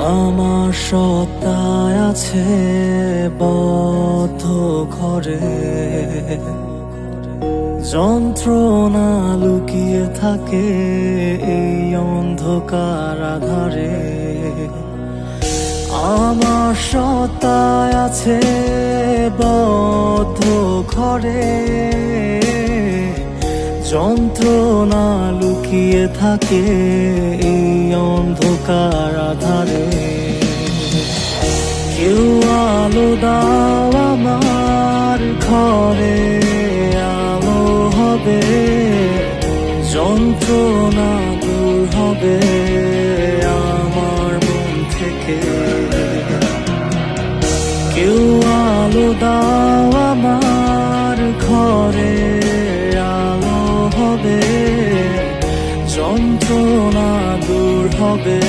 আমার সত্তায় আছে বদ্ধ ঘরে, যন্ত্রণা লুকিয়ে থাকে এই অন্ধকার আধারে। আমার সত্তায় আছে বদ্ধ ঘরে, যন্ত্রণা লুকিয়ে থাকে এই অন্ধকার আধারে। কেউ আলো দাও আমার ঘরে, আলো হবে, যন্ত্রণা দূর হবে আমার মন থেকে। কেউ আলো দাও আমার ঘরে, আলো হবে, যন্ত্রণা দূর হবে